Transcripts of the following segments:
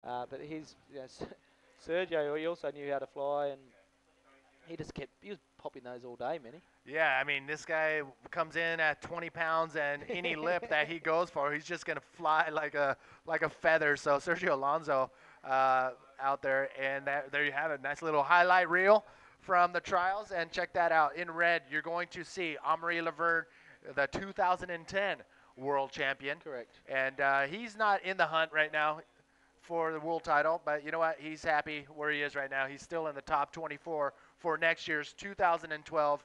But his, Sergio, he also knew how to fly, and he was popping those all day, Manny. Yeah, I mean, this guy comes in at 20 pounds, and any lip that he goes for, he's just gonna fly like a feather. So Sergio Alonso out there, and there you have it. Nice little highlight reel from the trials, and check that out. In red, you're going to see Amaury Lavherne, the 2010 world champion, Correct. and he's not in the hunt right now for the world title, but you know what? He's happy where he is right now. He's still in the top 24 for next year's 2012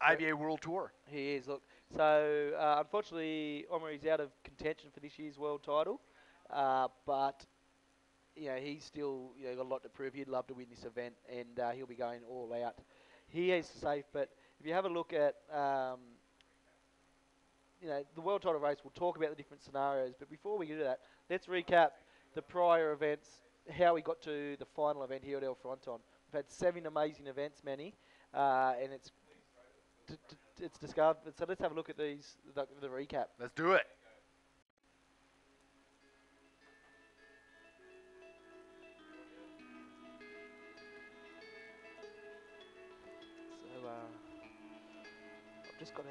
Yep. IBA World Tour. He is. Look, so unfortunately, Omri's out of contention for this year's world title, but he's still got a lot to prove. He'd love to win this event, and he'll be going all out. He is safe, but if you have a look at the world title race, we'll talk about the different scenarios. But before we do that, let's recap the prior events, how we got to the final event here at El Fronton. We've had 7 amazing events, Manny, and it's discovered. So let's have a look at the recap. Let's do it. So I've just got to.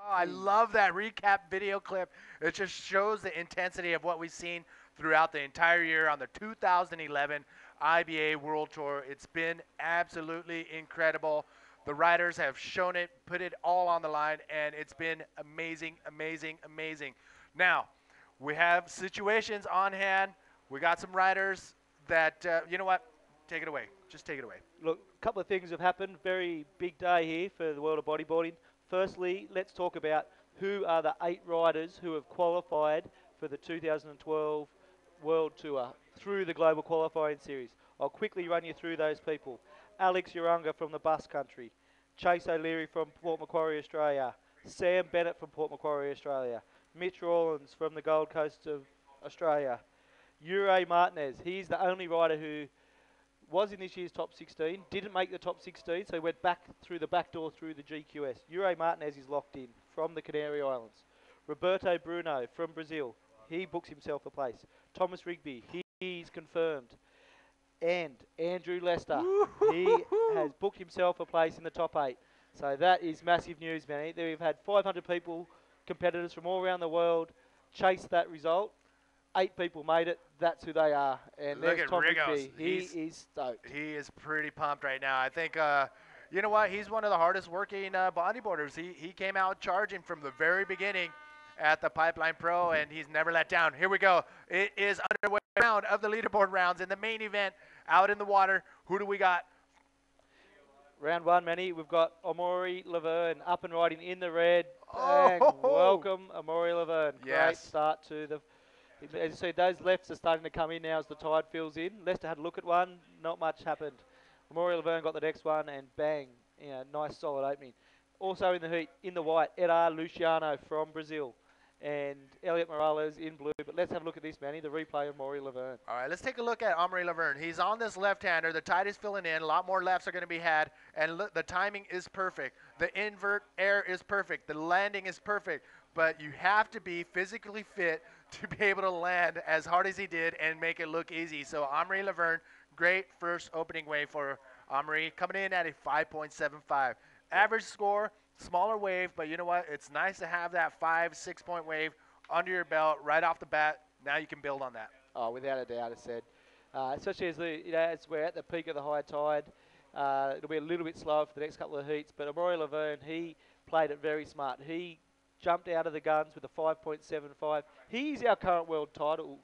Oh, I love that recap video clip. It just shows the intensity of what we've seen throughout the entire year on the 2011 IBA World Tour. It's been absolutely incredible. The riders have shown it, put it all on the line, and it's been amazing, amazing, amazing. Now, we have situations on hand. We got some riders that, you know what? Take it away. Just take it away. Look, a couple of things have happened. Very big day here for the world of bodyboarding. Firstly, let's talk about who are the 8 riders who have qualified for the 2012 World Tour through the Global Qualifying Series. I'll quickly run you through those people. Alex Urunga from the Bus Country, Chase O'Leary from Port Macquarie, Australia, Sam Bennett from Port Macquarie, Australia, Mitch Rawlins from the Gold Coast of Australia, Ure Martinez. He's the only rider who was in this year's top 16, didn't make the top 16, so he went back through the back door through the GQS. Ure Martinez is locked in from the Canary Islands. Roberto Bruno from Brazil. He books himself a place. Thomas Rigby. He's confirmed. And Andrew Lester, he has booked himself a place in the top 8. So that is massive news, man. We've had 500 people, competitors from all around the world, chase that result. 8 people made it. That's who they are. And Look there's at Tom Rigos. Rigby. He is stoked. He is pretty pumped right now. I think, you know what? He's one of the hardest working bodyboarders. He came out charging from the very beginning at the Pipeline Pro, and he's never let down. Here we go. It is underway round of the leaderboard rounds in the main event out in the water. Who do we got? Round 1, Manny. We've got Amaury Lavherne up and riding in the red. Bang. Oh, Welcome, Amaury Lavherne. Yes. Great start to the... As you see, those lefts are starting to come in now as the tide fills in. Lester had a look at one. Not much happened. Amaury Lavherne got the next one, and bang. Nice solid opening. Also in the heat, in the white, Eder Luciano from Brazil. And Elliot Morales in blue. But let's have a look at this, Manny, the replay of Amaury Lavherne. All right, let's take a look at Amaury Lavherne. He's on this left-hander. The tide is filling in. A lot more lefts are going to be had. And look, the timing is perfect. The invert air is perfect. The landing is perfect. But you have to be physically fit to be able to land as hard as he did and make it look easy. So Amaury Lavherne, great first opening wave for Amaury, coming in at a 5.75. Average score, smaller wave, but you know what? It's nice to have that 5-6 point wave under your belt right off the bat. Now you can build on that. Oh, without a doubt, I said. Especially as we're at the peak of the high tide. It'll be a little bit slower for the next couple of heats, but Amaury Lavherne, he played it very smart. He jumped out of the guns with a 5.75. He's our current world title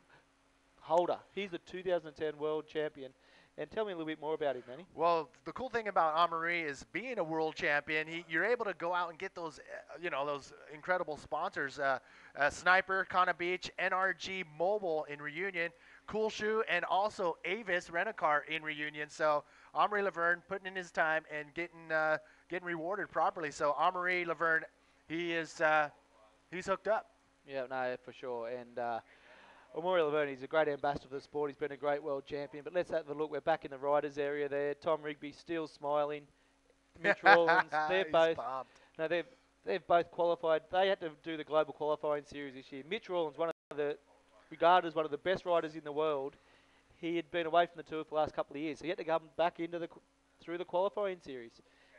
holder. He's the 2010 world champion. And tell me a little bit more about him, Manny. Well, the cool thing about Amaury is being a world champion, you're able to go out and get those, those incredible sponsors. Sniper, Kana Beach, NRG Mobile in Reunion, Cool Shoe, and also Avis Rent-A-Car in Reunion. So Amaury Lavherne putting in his time and getting rewarded properly. So Amaury Lavherne, he's hooked up. Yeah, no, for sure. And Amaury Lavherne, he's a great ambassador for the sport. He's been a great world champion. But let's have a look. We're back in the riders area there. Tom Rigby still smiling. Mitch Rawlins, they've both qualified. They had to do the global qualifying series this year. Mitch Rawlins, regarded as one of the best riders in the world. He had been away from the tour for the last couple of years, so he had to come back through the qualifying series.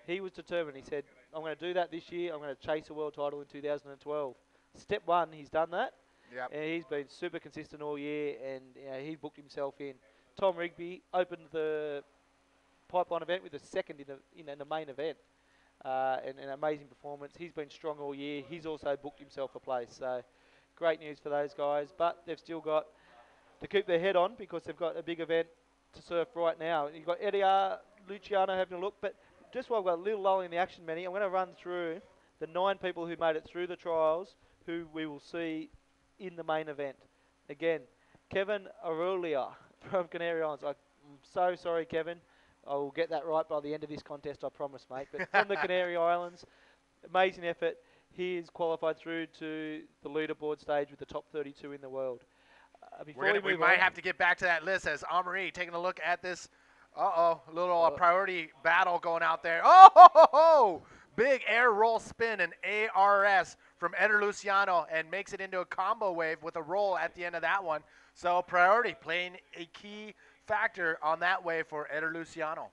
He was determined. He said, I'm going to do that this year. I'm going to chase a world title in 2012. Step 1, he's done that. Yep. And he's been super consistent all year, and he booked himself in. Tom Rigby opened the Pipeline event with a second in the main event. And an amazing performance. He's been strong all year. He's also booked himself a place. So great news for those guys. But they've still got to keep their head on because they've got a big event to surf right now. You've got Eder, Luciano having a look. But just while I've got a little lull in the action, Manny, I'm going to run through the 9 people who made it through the trials who we will see in the main event. Again, Kevin Aurelia from Canary Islands. I'm so sorry, Kevin. I will get that right by the end of this contest, I promise, mate. But from the Canary Islands, amazing effort. He is qualified through to the leaderboard stage with the top 32 in the world. We might have to get back to that list as Amaury taking a look at this. Little priority battle going out there. Big air roll spin and ARS from Eder Luciano and makes it into a combo wave with a roll at the end of that one. So priority playing a key factor on that wave for Eder Luciano.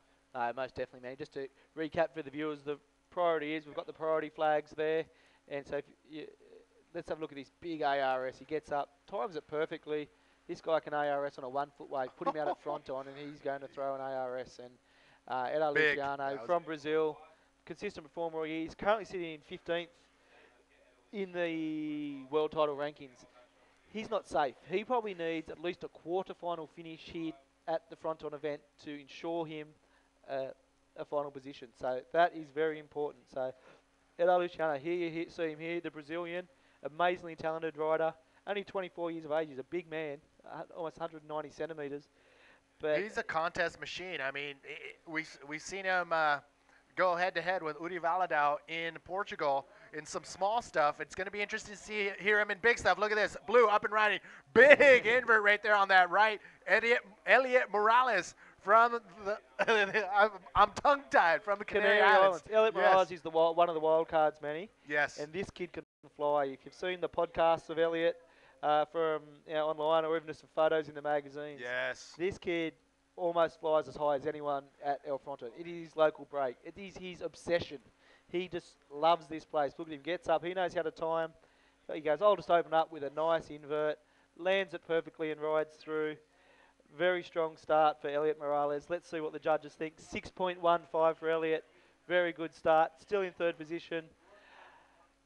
Most definitely, man. Just to recap for the viewers, the priority is we've got the priority flags there. And so let's have a look at this big ARS. He gets up, times it perfectly. This guy can ARS on a 1 foot wave. Put him out at Fronton and he's going to throw an ARS. And Eder Luciano from Brazil, consistent performer all year. He's currently sitting in 15th in the world title rankings. He's not safe. He probably needs at least a quarter-final finish here at the Fronton event to ensure him a final position. So that is very important. So Eder Luciano, here you see him here, the Brazilian, amazingly talented rider, only 24 years of age. He's a big man, almost 190 centimetres. But he's a contest machine. I mean, we've seen him go head-to-head with Udi Valadao in Portugal. in some small stuff. It's going to be interesting to hear him in big stuff. Look at this. Blue up and riding. Big invert right there on that right. Elliot Morales from the I'm tongue-tied from the Canary Islands. Elliot Yes. Morales is one of the wild cards, Manny. Yes. And this kid can fly. If you've seen the podcasts of Elliot from online or even just some photos in the magazines, Yes. this kid almost flies as high as anyone at El Fronton. It is his local break. It is his obsession. He just loves this place. Look at him, gets up. He knows how to time. He goes, I'll just open up with a nice invert, lands it perfectly and rides through. Very strong start for Elliot Morales. Let's see what the judges think. 6.15 for Elliot. Very good start. Still in third position.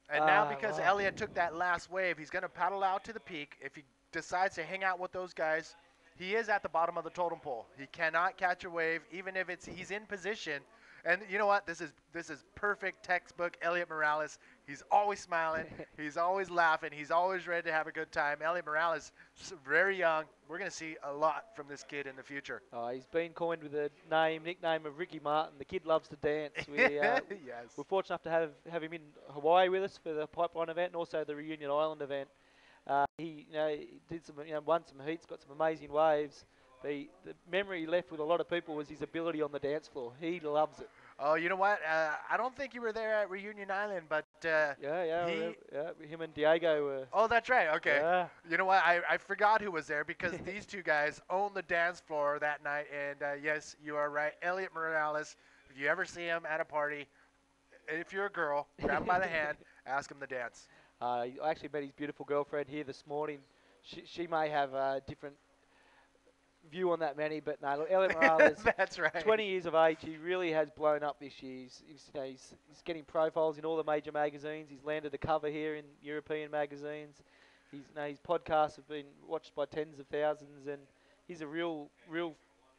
And now because Elliot took that last wave, he's going to paddle out to the peak. If he decides to hang out with those guys, he is at the bottom of the totem pole. He cannot catch a wave, even if he's in position. And you know what? This is perfect textbook Elliot Morales. He's always smiling. He's always laughing. He's always ready to have a good time. Elliot Morales, very young. We're going to see a lot from this kid in the future. He's been coined with a nickname of Ricky Martin. The kid loves to dance. Yes. We're fortunate enough to have him in Hawaii with us for the Pipeline event and also the Reunion Island event. He did some, won some heats, got some amazing waves. The memory he left with a lot of people was his ability on the dance floor. He loves it. Oh, you know what? I don't think you were there at Reunion Island, but him and Diego were. Oh, that's right. Okay. Yeah. You know what? I forgot who was there because these two guys owned the dance floor that night. And yes, you are right. Elliot Morales. If you ever see him at a party, if you're a girl, grab him by the hand, ask him to dance. I actually met his beautiful girlfriend here this morning. She may have a different view on that, Manny, but no, look, Elliot Morales, that's right. 20 years of age, he really has blown up this year. He's getting profiles in all the major magazines. He's landed a cover here in European magazines. His podcasts have been watched by tens of thousands, and he's a real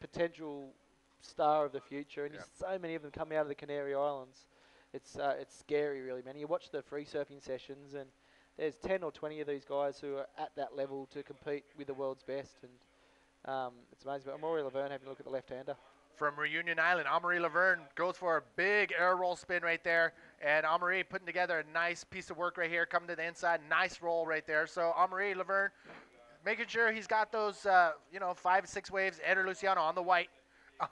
potential star of the future. And there's so many of them coming out of the Canary Islands. It's scary, really, man. You watch the free surfing sessions, and there's 10 or 20 of these guys who are at that level to compete with the world's best, and it's amazing. But Amaury Lavherne, having a look at the left-hander. From Reunion Island, Amaury Lavherne goes for a big air roll spin right there, and Amaury putting together a nice piece of work right here, coming to the inside, nice roll right there. So Amaury Lavherne making sure he's got those 5, 6 waves. Eder Luciano on the white,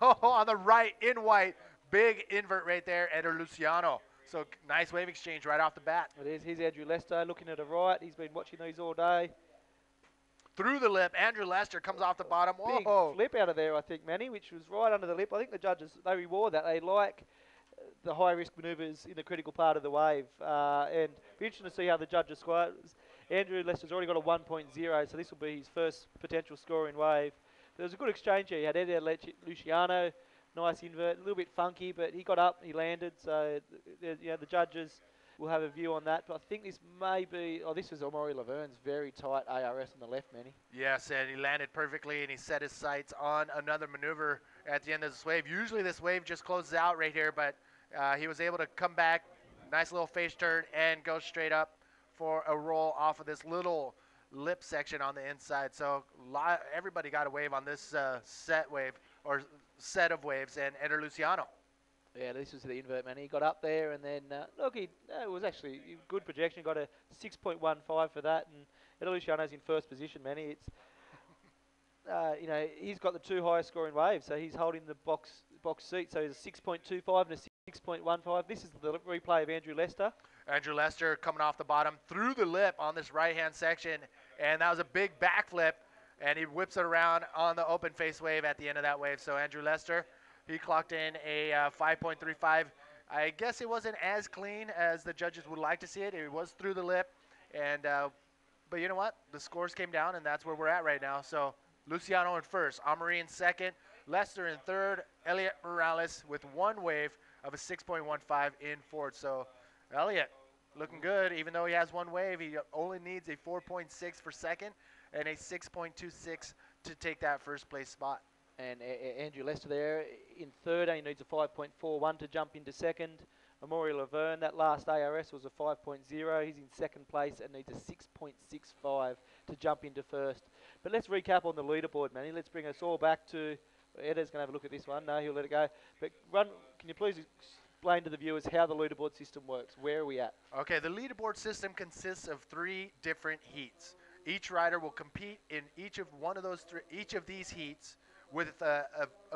on the right in white. Big invert right there, Eder Luciano. So nice wave exchange right off the bat. It is. Here's Andrew Lester looking at the right. He's been watching these all day. Through the lip, Andrew Lester comes off the bottom. Big flip out of there, I think, Manny, which was right under the lip. I think the judges, they reward that. They like the high-risk manoeuvres in the critical part of the wave. And be interesting to see how the judges score. Andrew Lester's already got a 1.0, so this will be his first potential scoring wave. There was a good exchange here. He had Eder Luciano, nice invert, a little bit funky, but he got up, he landed. So the judges will have a view on that. But I think this may be, this is Amaury Lavherne's very tight ARS on the left, Manny. Yes, and he landed perfectly, and he set his sights on another maneuver at the end of this wave. Usually this wave just closes out right here, but he was able to come back, nice little face turn, and go straight up for a roll off of this little lip section on the inside. So everybody got a wave on this set of waves, and Eder Luciano. Yeah, this was the invert, man. He got up there, and then it was actually a good projection. Got a 6.15 for that, and Eder Luciano's in first position, man. It's he's got the 2 highest scoring waves, so he's holding the box seat. So he's a 6.25 and a 6.15. This is the replay of Andrew Lester. Andrew Lester coming off the bottom through the lip on this right-hand section, and that was a big backflip, and he whips it around on the open face wave at the end of that wave. So Andrew Lester, he clocked in a 5.35. I guess it wasn't as clean as the judges would like to see it. It was through the lip, and but you know what? The scores came down, and that's where we're at right now. So Luciano in first, Amaury in second, Lester in third, Elliot Morales with 1 wave of a 6.15 in fourth. So Elliot looking good. Even though he has 1 wave, he only needs a 4.6 for second and a 6.26 to take that first place spot. And Andrew Lester there in third, and he needs a 5.41 to jump into second. Amaury Lavherne, that last ARS was a 5.0. He's in second place and needs a 6.65 to jump into first. But let's recap on the leaderboard, Manny. Let's bring us all back to... Eder's going to have a look at this one. No, he'll let it go. But can you please explain to the viewers how the leaderboard system works. Where are we at? Okay, the leaderboard system consists of 3 different heats. Each rider will compete in each of these heats with a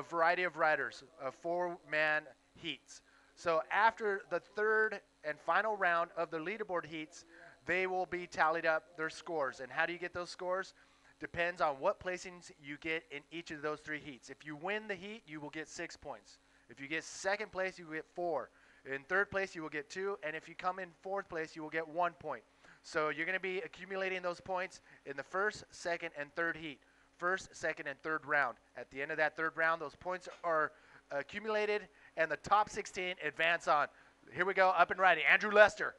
variety of riders, 4-man heats. So after the third and final round of the leaderboard heats, they will be tallied up their scores. And how do you get those scores? Depends on what placings you get in each of those 3 heats. If you win the heat, you will get 6 points. If you get second place, you will get 4. In third place, you will get 2. And if you come in fourth place, you will get 1 point. So you're going to be accumulating those points in the first, second, and third heat. First, second, and third round. At the end of that third round, those points are accumulated, and the top 16 advance on. Here we go, up and riding. Andrew Lester.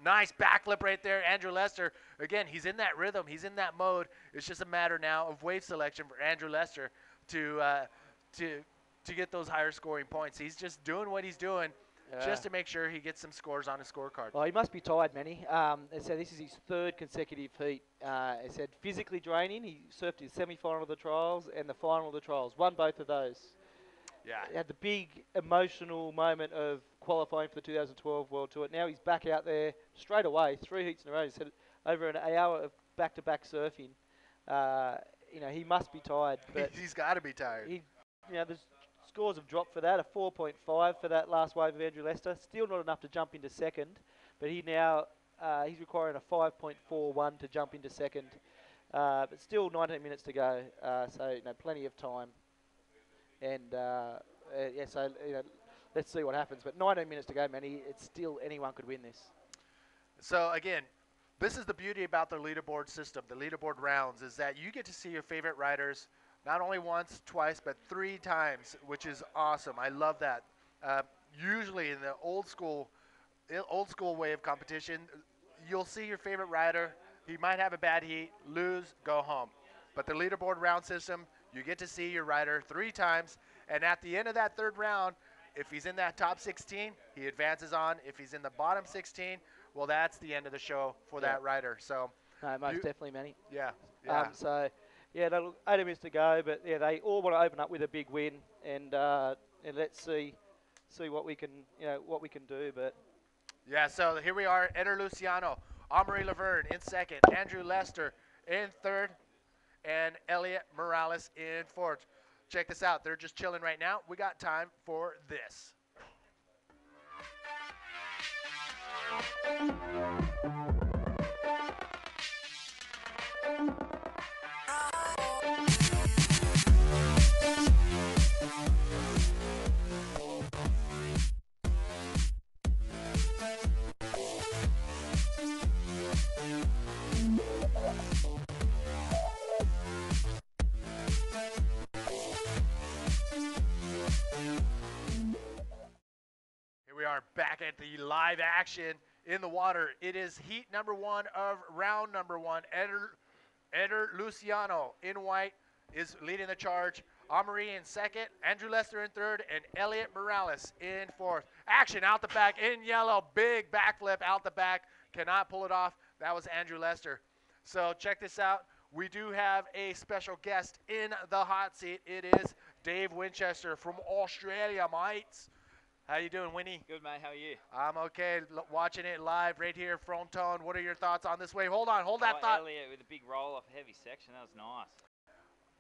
Nice backflip right there. Andrew Lester, again, he's in that rhythm. He's in that mode. It's just a matter now of wave selection for Andrew Lester to get those higher scoring points. He's just doing what he's doing just to make sure he gets some scores on his scorecard. Well, he must be tired, Manny. So this is his 3rd consecutive heat. He said physically draining. He surfed his semi-final of the trials and the final of the trials. Won both of those. Yeah. He had the big emotional moment of qualifying for the 2012 World Tour. Now he's back out there straight away, 3 heats in a row. He said over an hour of back-to-back surfing. He must be tired. But he's got to be tired. The scores have dropped for that. A 4.5 for that last wave of Andrew Lester. Still not enough to jump into second, but he's requiring a 5.41 to jump into second. But still 19 minutes to go, so plenty of time. And let's see what happens. But 19 minutes to go, Manny. It's still anyone could win this. So again, this is the beauty about the leaderboard system, the leaderboard rounds, is that you get to see your favorite riders not only once, twice, but 3 times, which is awesome. I love that. Usually in the old school way of competition, you'll see your favorite rider. He might have a bad heat, lose, go home. But the leaderboard round system, you get to see your rider 3 times, and at the end of that third round, if he's in that top 16, he advances on. If he's in the bottom 16, well, that's the end of the show for that rider. So, no, most definitely, Manny. Yeah. That'll 8 minutes to go, but they all want to open up with a big win, and let's see what we can do. But yeah, so here we are, Eder Luciano, Amaury Lavherne in second, Andrew Lester in third, and Elliot Morales in fourth. Check this out. They're just chilling right now. We got time for this. We are back at the live action in the water. It is heat number 1 of round number 1. Eder Luciano in white is leading the charge. Amaury in second, Andrew Lester in third, and Elliot Morales in fourth. Action out the back in yellow. Big backflip out the back. Cannot pull it off. That was Andrew Lester. So check this out. We do have a special guest in the hot seat. It is Dave Winchester from Australia, mates. How you doing, Winnie? Good, mate. How are you? I'm okay. Watching it live right here, Fronton. What are your thoughts on this wave? Hold on. Hold that thought. Elliot with a big roll off heavy section. That was nice.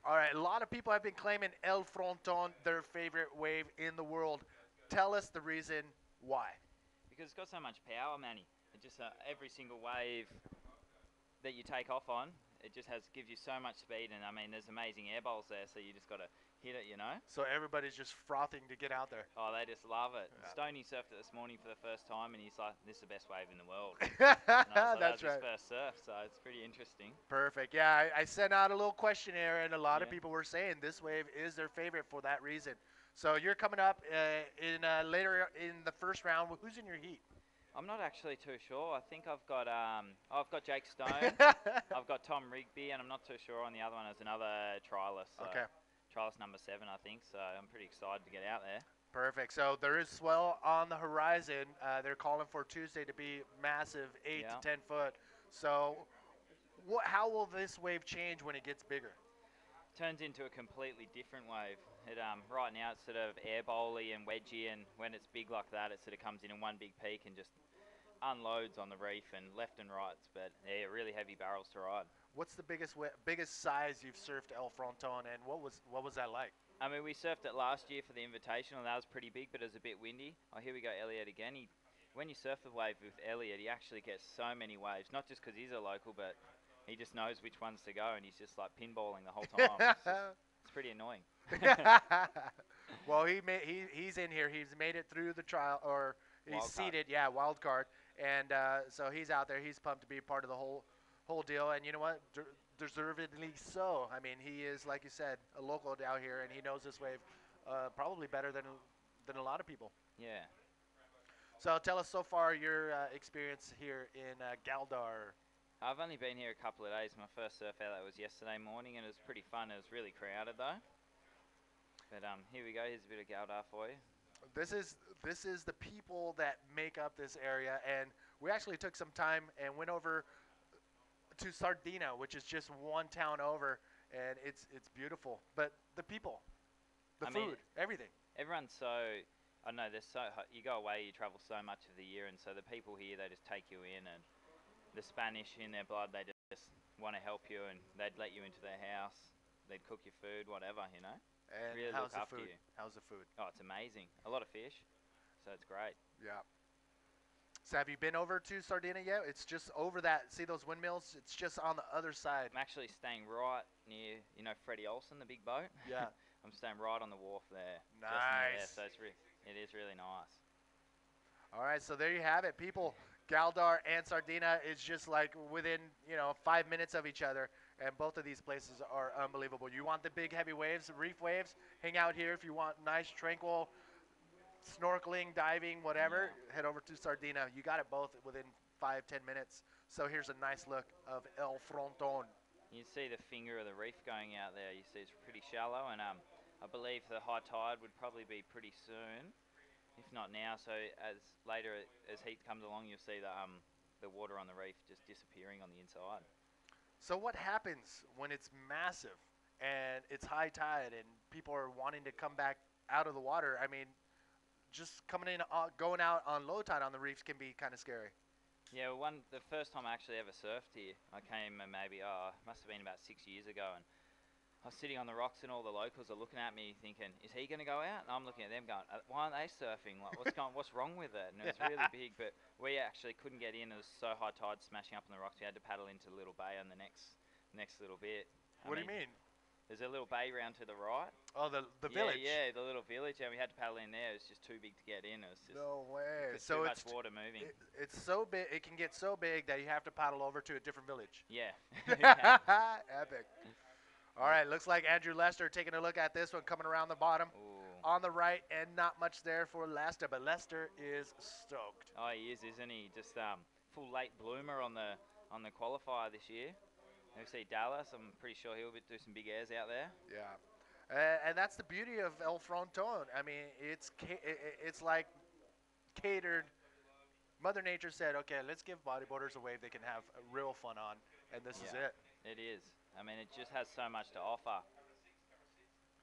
All right. A lot of people have been claiming El Fronton their favorite wave in the world. Tell us the reason why. Because it's got so much power, Manny. It just every single wave that you take off on, it just gives you so much speed. And I mean, there's amazing air bowls there, so you just got to hit it, you know. So everybody's just frothing to get out there. Oh, they just love it. Yeah. Stoney surfed it this morning for the first time, and he's like, "This is the best wave in the world." That's right. His first surf, so it's pretty interesting. Perfect. Yeah, I sent out a little questionnaire, and a lot of people were saying this wave is their favorite for that reason. So you're coming up later in the first round. Who's in your heat? I'm not actually too sure. I think I've got Jake Stone, I've got Tom Rigby, and I'm not too sure on the other one. There's another trialist. So okay. Trialist number 7, I think. So I'm pretty excited to get out there. Perfect. So there is swell on the horizon. They're calling for Tuesday to be massive, 8 to 10 foot. So how will this wave change when it gets bigger? turns into a completely different wave. It right now it's sort of air bowly and wedgy, and when it's big like that, it sort of comes in one big peak and just unloads on the reef and left and rights. But yeah, really heavy barrels to ride. What's the biggest size you've surfed El Fronton, and what was that like? I mean, we surfed it last year for the Invitational, and that was pretty big, but it was a bit windy. Oh, here we go, Elliot again. When you surf the wave with Elliot, he actually gets so many waves, not just because he's a local, but he just knows which ones to go, and he's just like pinballing the whole time. It's pretty annoying. Well, he's in here. He's made it through the trial, or he's Wild card. seeded. Yeah, wild card, and so he's out there. He's pumped to be part of the whole deal. And you know what? Deservedly so. I mean, he is, like you said, a local down here, and he knows this wave probably better than a lot of people. Yeah. So tell us so far your experience here in Galdar. I've only been here a couple of days. My first surf out was yesterday morning, and it was pretty fun. It was really crowded though. But here we go. Here's a bit of Galdar for you. This is the people that make up this area, and we actually took some time and went over to Sardina, which is just one town over, and it's beautiful. But the people, the food, everything. Everyone's so, I don't know, you go away, you travel so much of the year, and so the people here, they just take you in, and the Spanish in their blood, they just want to help you, and they'd let you into their house, they'd cook your food, whatever, you know. And really how's look the after food? you. How's the food? Oh, it's amazing. A lot of fish, so it's great. Yeah. So have you been over to Sardinia yet? It's just over that. See those windmills? It's just on the other side. I'm actually staying right near, you know, Freddie Olsen, the big boat. Yeah. I'm staying right on the wharf there. Nice. Just near there, so it is really nice. All right, so there you have it, people. Galdar and Sardinia is just like within 5 minutes of each other, and both of these places are unbelievable. You want the big heavy waves, reef waves? Hang out here. If you want nice, tranquil snorkeling, diving, whatever, head over to Sardinia. You got it both within 5-10 minutes. So here's a nice look of El Fronton. You see the finger of the reef going out there. You see it's pretty shallow, and I believe the high tide would probably be pretty soon, if not now. So as heat comes along, you'll see the water on the reef just disappearing on the inside. So what happens when it's massive and it's high tide and people are wanting to come back out of the water? I mean, just coming in, going out on low tide on the reefs can be kind of scary. Yeah, the first time I actually ever surfed here, I came maybe, must have been about 6 years ago, and I was sitting on the rocks and all the locals are looking at me thinking, is he going to go out? And I'm looking at them going, why aren't they surfing? Like, what's wrong with it? And it was really big, but we actually couldn't get in. It was so high tide smashing up on the rocks. We had to paddle into the little bay on the next little bit. What do you mean? There's a little bay round to the right. Oh, the village. Yeah, the little village, and we had to paddle in there. It was just too big to get in. It was just no way. So too much water moving. It's so big. It can get so big that you have to paddle over to a different village. Yeah. Epic. All right, looks like Andrew Lester taking a look at this one coming around the bottom. Ooh. On the right, and not much there for Lester, but Lester is stoked. Oh, he is, isn't he? Just full late bloomer on the qualifier this year. We see Dallas. I'm pretty sure he'll do some big airs out there. Yeah, and that's the beauty of El Fronton. I mean, it's like catered. Mother Nature said, okay, let's give bodyboarders a wave they can have real fun on, and this is it. It is. I mean, it just has so much to offer.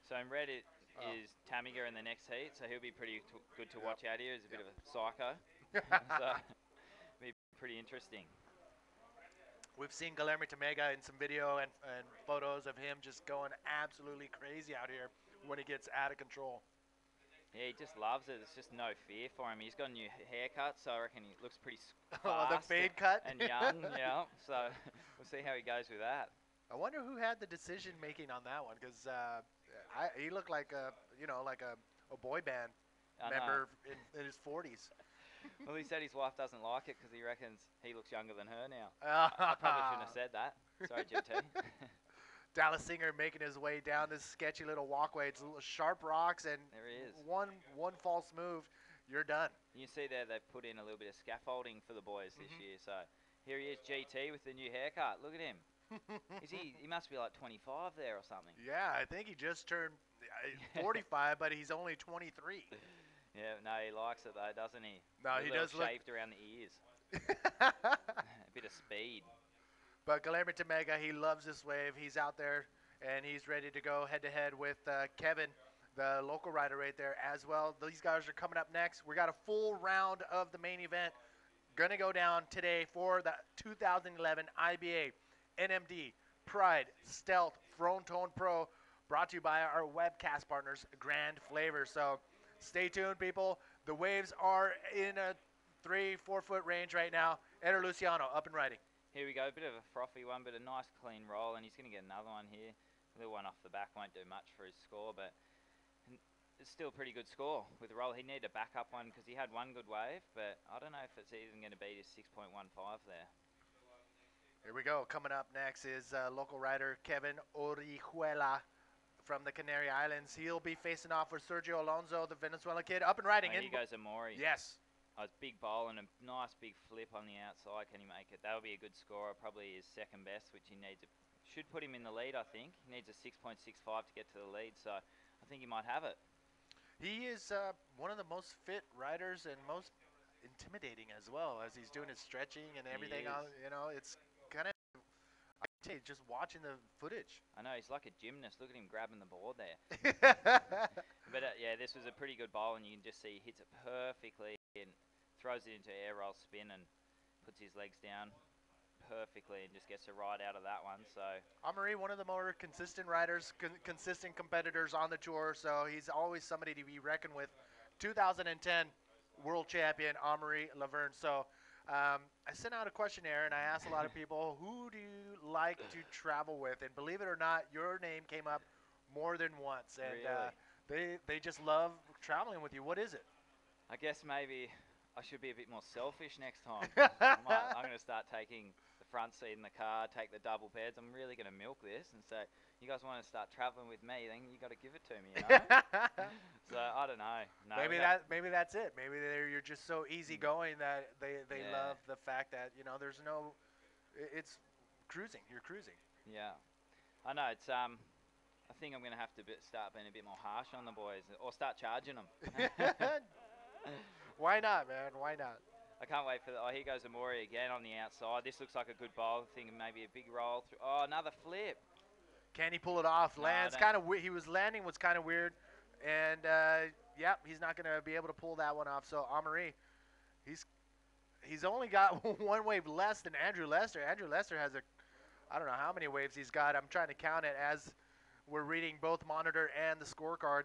So in red is Tamiga in the next heat, so he'll be pretty good to watch out here. He's a bit of a psycho, so it'll be pretty interesting. We've seen Guillermo Tamega in some video and photos of him just going absolutely crazy out here when he gets out of control. Yeah, he just loves it. There's just no fear for him. He's got a new haircut, so I reckon he looks pretty the fade cut? And young, yeah. So we'll see how he goes with that. I wonder who had the decision making on that one, because he looked like a boy band member in his 40s. Well, he said his wife doesn't like it because he reckons he looks younger than her now. I probably shouldn't have said that. Sorry, GT. Dallas Singer making his way down this sketchy little walkway. It's little sharp rocks, and there he is. One false move, you're done. You see there they've put in a little bit of scaffolding for the boys this year. So here he is, GT, with the new haircut. Look at him. He must be like 25 there or something. Yeah, I think he just turned 45, but he's only 23. Yeah, no, he likes it though, doesn't he? No, he does look shaved around the ears. A bit of speed. But Guillermo Tamega, he loves this wave. He's out there, and he's ready to go head-to-head with Kevin, the local rider right there as well. These guys are coming up next. We got a full round of the main event going to go down today for the 2011 IBA NMD Pride Stealth Fronton Pro, brought to you by our webcast partners, Grand Flavor. So stay tuned, people. The waves are in a 3-4 foot range right now. Eder Luciano up and riding. Here we go, a bit of a frothy one, but a nice clean roll, and he's going to get another one here. A little one off the back won't do much for his score, but it's still a pretty good score with the roll. He needed a backup one because he had one good wave, but I don't know if it's even going to beat his 6.15 there. Here we go. Coming up next is local rider Kevin Orihuela from the Canary Islands. He'll be facing off with Sergio Alonso, the Venezuelan kid, up and riding. Here goes Amaury. Yes. Oh, it's big bowl and a nice big flip on the outside. Can he make it? That'll be a good scorer. Probably his second best, which he needs. Should put him in the lead, I think. He needs a 6.65 to get to the lead, so I think he might have it. He is one of the most fit riders and most intimidating as well, as he's doing his stretching and everything. You know, it's kind of, I tell you, just watching the footage. I know, he's like a gymnast. Look at him grabbing the board there. But yeah, this was a pretty good bowl, and you can just see he hits it perfectly and throws it into air roll spin and puts his legs down perfectly and just gets a ride out of that one. So Amaury, one of the more consistent riders, consistent competitors on the tour, so he's always somebody to be reckoned with. 2010 world champion Amaury Lavherne. So I sent out a questionnaire and I asked a lot of people, who do you like to travel with? And believe it or not, your name came up more than once, and really? they just love traveling with you. What is it? I guess maybe I should be a bit more selfish next time. I'm going to start taking the front seat in the car, take the double beds. I'm really going to milk this and say, you guys want to start traveling with me, then you got to give it to me, you know? So I don't know. No, maybe that's it. Maybe you're just so easygoing that they love the fact that, you know, there's no, it's cruising. You're cruising. Yeah, I know. It's I think I'm going to have to start being a bit more harsh on the boys, or start charging them. Why not, man? Why not? I can't wait for that. Oh, here goes Amaury again on the outside. This looks like a good bowl. Thinking maybe a big roll through. Oh, another flip. Can he pull it off? No, Lands kind of he was landing was kind of weird, and yep, he's not going to be able to pull that one off. So Amaury, he's only got one wave less than Andrew Lester. Andrew Lester has I don't know how many waves he's got. I'm trying to count it as we're reading both monitor and the scorecard.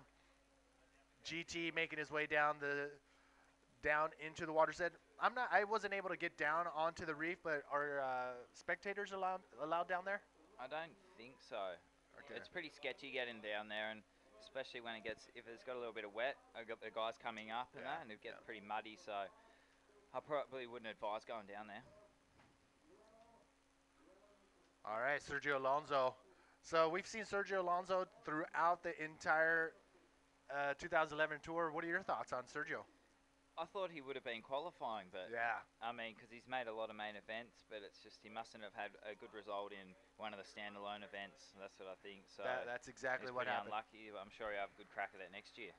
GT making his way down into the water. Said I wasn't able to get down onto the reef, but are spectators allowed down there? I don't think so. Okay. It's pretty sketchy getting down there, and especially when if it's got a little bit of wet, the guys coming up and that, and it gets pretty muddy. So I probably wouldn't advise going down there. All right, Sergio Alonso. So we've seen Sergio Alonso throughout the entire 2011 tour. What are your thoughts on Sergio? I thought he would have been qualifying, but yeah, I mean, because he's made a lot of main events, but it's just he mustn't have had a good result in one of the standalone events. That's what I think. So that's exactly what happened. Unlucky, but I'm sure he'll have a good crack at that next year.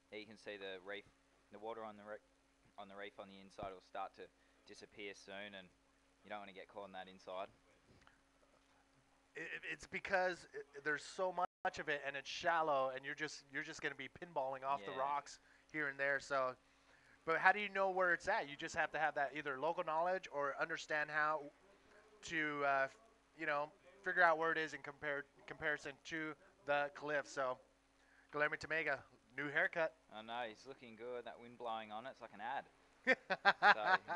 There you can see the reef, the water on the reef on the inside will start to disappear soon, and you don't want to get caught on that inside. It's because there's so much of it, and it's shallow, and you're just going to be pinballing off the rocks here and there. So, but how do you know where it's at? You just have to have that either local knowledge or understand how to, figure out where it is in comparison to the cliff. So, Guillermo Tamega, new haircut. I know, he's looking good. That wind blowing on it's like an ad. So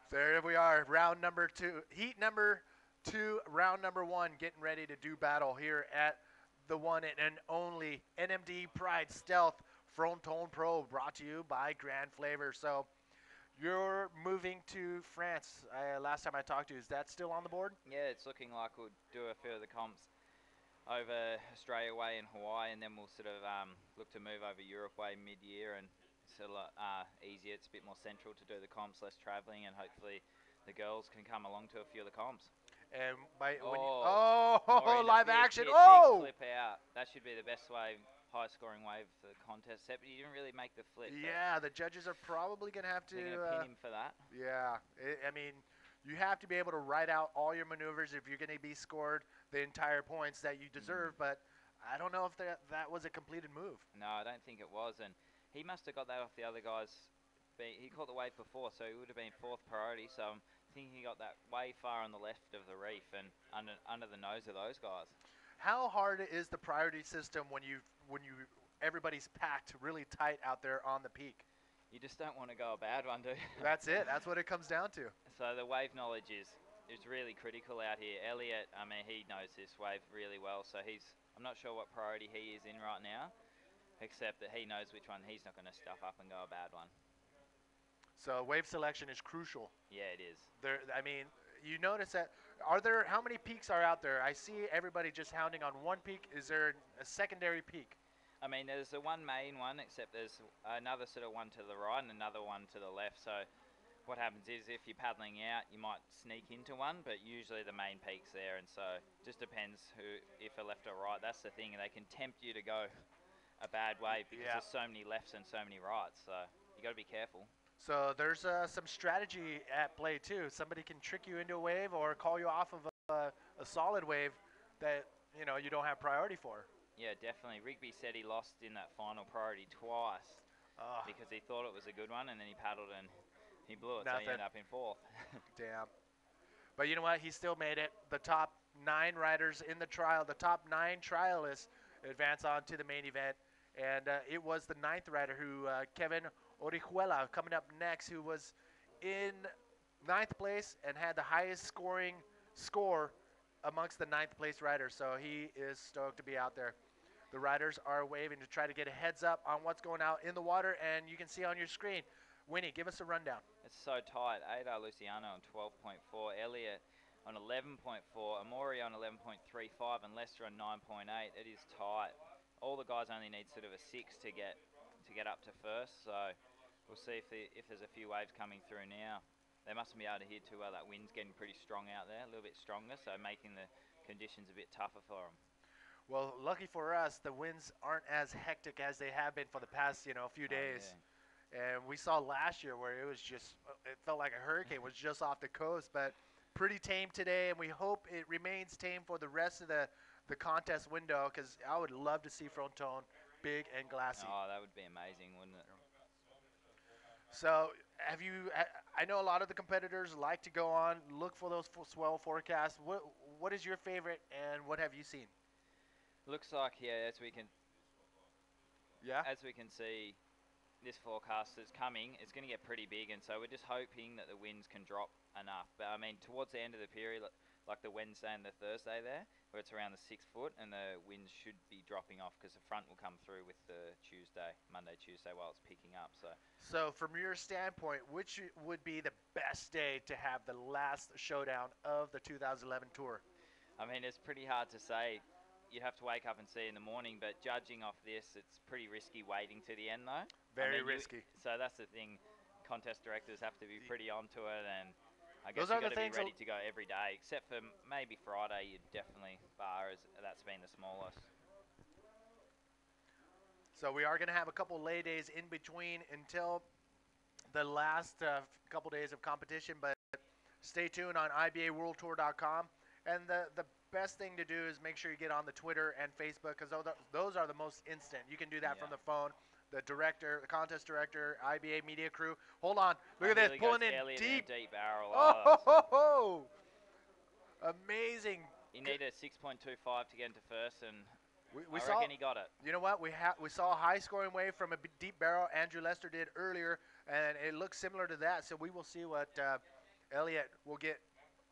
there we are, round number 2, heat number 2, round number 1, getting ready to do battle here at the one and only NMD Pride Stealth Fronton Pro, brought to you by Grand Flavor. So you're moving to France. Last time I talked to you, is that still on the board? Yeah, it's looking like we'll do a few of the comps over Australia way and Hawaii, and then we'll sort of look to move over Europe way mid-year, and it's a lot easier. It's a bit more central to do the comps, less travelling, and hopefully the girls can come along to a few of the comps. And live action! Big flip out. That should be the best wave, high scoring wave for the contest. Except he didn't really make the flip. Yeah, the judges are probably going to have to pin him for that. Yeah, I mean, you have to be able to write out all your maneuvers if you're going to be scored the entire points that you deserve. But I don't know if that was a completed move. No, I don't think it was, and he must have got that off the other guys. He caught the wave before, so he would have been 4th priority. So I'm thinking he got that way far on the left of the reef and under the nose of those guys. How hard is the priority system when everybody's packed really tight out there on the peak? You just don't want to go a bad one, do you? That's it. That's what it comes down to. So the wave knowledge is really critical out here. Elliot, I mean, he knows this wave really well, so I'm not sure what priority he is in right now, except that he knows which one he's not going to stuff up and go a bad one. So wave selection is crucial. Yeah, it is. I mean, you notice that. How many peaks are out there? I see everybody just hounding on one peak. Is there a secondary peak? I mean, there's the one main one, except there's another sort of one to the right and another one to the left. So what happens is if you're paddling out, you might sneak into one, but usually the main peak's there. And so it just depends if a left or right. That's the thing. They can tempt you to go a bad wave because there's so many lefts and so many rights. So you got to be careful. So there's some strategy at play too. Somebody can trick you into a wave or call you off of a solid wave that you don't have priority for. Yeah, definitely. Rigby said he lost in that final priority twice because he thought it was a good one, and then he paddled and he blew it, so he ended up in 4th. Damn. But you know what? He still made it. The top 9 riders in the trial, the top 9 trialists advance on to the main event. And it was the 9th rider who, Kevin Orihuela, coming up next, who was in 9th place and had the highest score amongst the 9th place riders. So he is stoked to be out there. The riders are waving to try to get a heads up on what's going out in the water, and you can see on your screen. Winnie, give us a rundown. It's so tight. Eder, Luciano on 12.4, Elliot on 11.4, Amaury on 11.35, and Lester on 9.8. It is tight. All the guys only need sort of a 6 to get up to first, so we'll see if there's a few waves coming through now. They mustn't be able to hear too well. That wind's getting pretty strong out there, a little bit stronger, so making the conditions a bit tougher for them. Well, lucky for us, the winds aren't as hectic as they have been for the past, few days. Yeah. And we saw last year where it felt like a hurricane was just off the coast, but pretty tame today, and we hope it remains tame for the rest of the contest window, because I would love to see Fronton big and glassy. Oh, that would be amazing, wouldn't it? So I know a lot of the competitors like to go on, look for those swell forecasts. What is your favorite, and what have you seen? Looks like, as we can see, this forecast that's coming, it's going to get pretty big, and so we're just hoping that the winds can drop enough. But I mean, towards the end of the period, like the Wednesday and the Thursday there, where it's around the 6 foot, and the winds should be dropping off because the front will come through with the Monday, Tuesday, while it's picking up. So from your standpoint, which would be the best day to have the last showdown of the 2011 tour? I mean, it's pretty hard to say. You'd have to wake up and see in the morning, but judging off this, it's pretty risky waiting to the end, though. Very risky. So that's the thing. Contest directors have to be pretty onto it, and I guess you've got to be ready to go every day, except for maybe Friday. You'd definitely bar as that's been the smallest. So we are going to have a couple lay days in between until the last couple days of competition, but stay tuned on IBAWorldTour.com. And the best thing to do is make sure you get on the Twitter and Facebook, because those are the most instant. You can do that from the phone. The director, the contest director, IBA media crew. Hold on. Look at this. Pulling in Elliot deep. In a deep barrel. Oh, amazing. You need a 6.25 to get into first, and I reckon he got it. You know what? We saw a high-scoring wave from a deep barrel. Andrew Lester did earlier, and it looks similar to that. So we will see what Elliot will get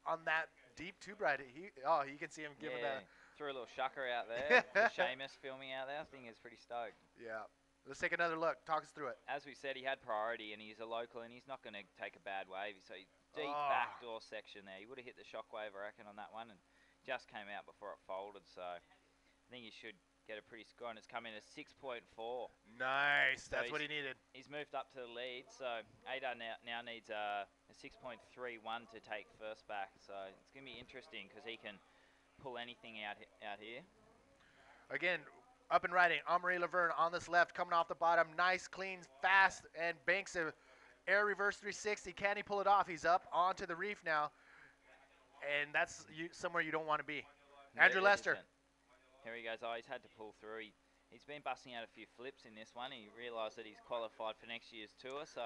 on that deep tube ride. You can see him giving that. Threw a little shucker out there. Seamus filming out there. I think he's pretty stoked. Yeah. Let's take another look. Talk us through it. As we said, he had priority, and he's a local, and he's not going to take a bad wave. So deep backdoor section there. He would have hit the shockwave, I reckon, on that one, and just came out before it folded. So I think he should get a pretty score, and it's come in at 6.4. Nice. So that's what he needed. He's moved up to the lead, so Eder now needs a 6.31 to take first back. So it's going to be interesting because he can pull anything out here. Again, up and riding, Amaury Lavherne on this left, coming off the bottom. Nice, clean, fast, and banks a air reverse 360. Can he pull it off? He's up onto the reef now. and that's somewhere you don't want to be. No, Andrew it Lester. isn't. Here he goes. Oh, he's had to pull through. He's been busting out a few flips in this one. He realised that he's qualified for next year's tour, so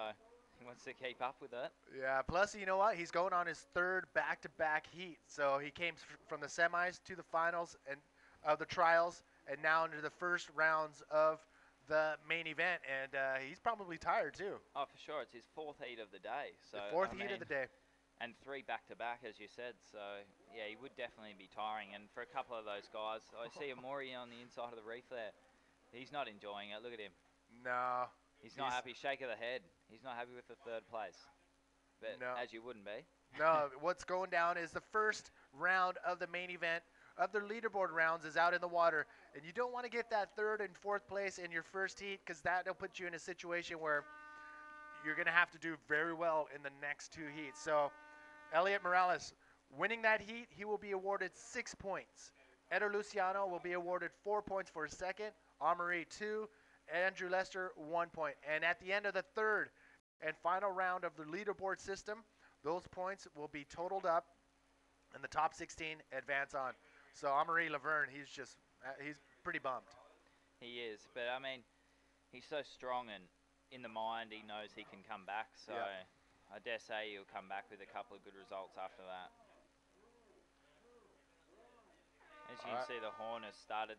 he wants to keep up with it. Yeah, plus, you know what? He's going on his third back-to-back heat. So he came from the semis to the finals and of the trials, and now into the first rounds of the main event. And he's probably tired, too. Oh, for sure. It's his fourth heat of the day. So The fourth I heat of mean, the day. and 3 back-to-back, as you said. So, yeah, he would definitely be tiring. And for a couple of those guys, I see Amaury on the inside of the reef there. He's not enjoying it. Look at him. No. He's not happy. Shake of the head. He's not happy with the third place. But No. as you wouldn't be. No, what's going down is the first round of the main event of the leaderboard rounds is out in the water. And you don't want to get that third and fourth place in your first heat because that'll put you in a situation where you're going to have to do very well in the next 2 heats. So Elliot Morales winning that heat, he will be awarded 6 points. Eder Luciano will be awarded 4 points for a second. Amaury 2. Andrew Lester 1 point. And at the end of the third and final round of the leaderboard system, those points will be totaled up and the top 16 advance on. So Amaury Lavherne, he's pretty bummed. He is. But, I mean, he's so strong and in the mind he knows he can come back. So Yeah. I dare say he'll come back with a couple of good results after that. As you can see, the horn has started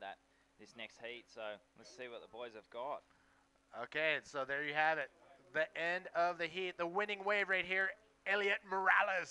this next heat. So let's see what the boys have got. Okay, so there you have it. The end of the heat. The winning wave right here, Elliot Morales.